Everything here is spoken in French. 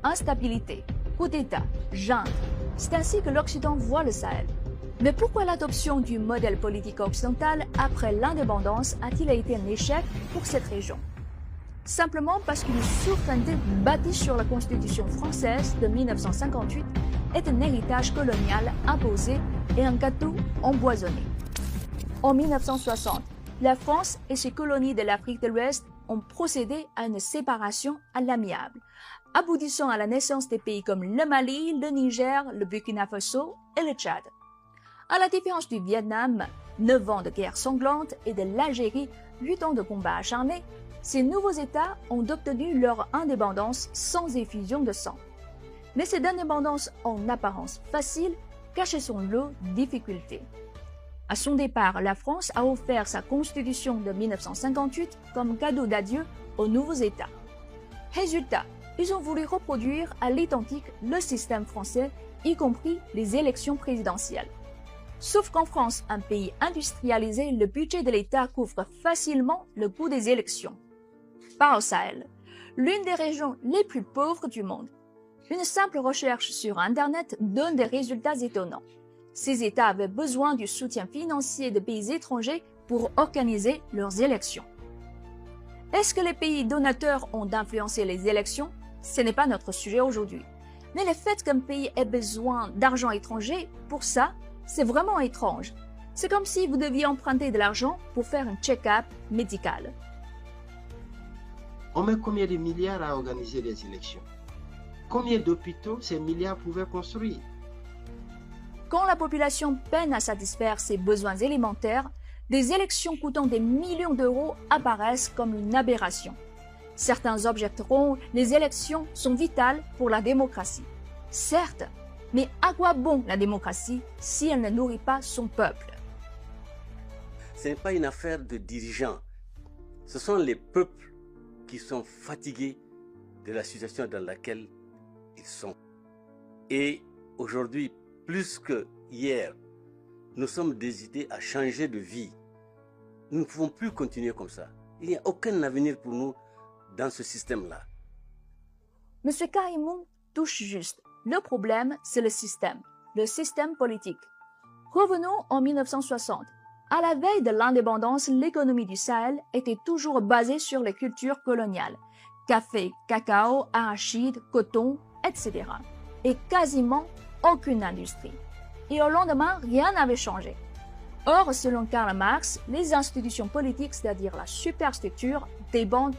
instabilité, coup d'État, junte. C'est ainsi que l'Occident voit le Sahel. Mais pourquoi l'adoption du modèle politique occidental après l'indépendance a-t-il été un échec pour cette région? Simplement parce qu'une souveraineté bâtie sur la Constitution française de 1958 est un héritage colonial imposé et un gâteau empoisonné. En 1960, la France et ses colonies de l'Afrique de l'Ouest ont procédé à une séparation à l'amiable, aboutissant à la naissance des pays comme le Mali, le Niger, le Burkina Faso et le Tchad. À la différence du Vietnam, 9 ans de guerre sanglante, et de l'Algérie, 8 ans de combats acharnés, ces nouveaux États ont obtenu leur indépendance sans effusion de sang. Mais cette indépendance en apparence facile cachait son lot de difficultés. À son départ, la France a offert sa constitution de 1958 comme cadeau d'adieu aux nouveaux États. Résultat, ils ont voulu reproduire à l'identique le système français, y compris les élections présidentielles. Sauf qu'en France, un pays industrialisé, le budget de l'État couvre facilement le coût des élections. Pas au Sahel, l'une des régions les plus pauvres du monde. Une simple recherche sur Internet donne des résultats étonnants. Ces États avaient besoin du soutien financier de pays étrangers pour organiser leurs élections. Est-ce que les pays donateurs ont influencé les élections? Ce n'est pas notre sujet aujourd'hui. Mais le fait qu'un pays ait besoin d'argent étranger, pour ça, c'est vraiment étrange. C'est comme si vous deviez emprunter de l'argent pour faire un check-up médical. On met combien de milliards à organiser les élections? Combien d'hôpitaux ces milliards pouvaient construire? Quand la population peine à satisfaire ses besoins élémentaires, des élections coûtant des millions d'euros apparaissent comme une aberration. Certains objecteront, les élections sont vitales pour la démocratie. Certes, mais à quoi bon la démocratie si elle ne nourrit pas son peuple? Ce n'est pas une affaire de dirigeants. Ce sont les peuples qui sont fatigués de la situation dans laquelle ils sont. Et aujourd'hui, plus que hier, nous sommes décidés à changer de vie. Nous ne pouvons plus continuer comme ça. Il n'y a aucun avenir pour nous dans ce système-là. M. Karimou touche juste. Le problème, c'est le système politique. Revenons en 1960. À la veille de l'indépendance, l'économie du Sahel était toujours basée sur les cultures coloniales. Café, cacao, arachide, coton, etc. Et quasiment aucune industrie. Et au lendemain, rien n'avait changé. Or, selon Karl Marx, les institutions politiques, c'est-à-dire la superstructure, dépendent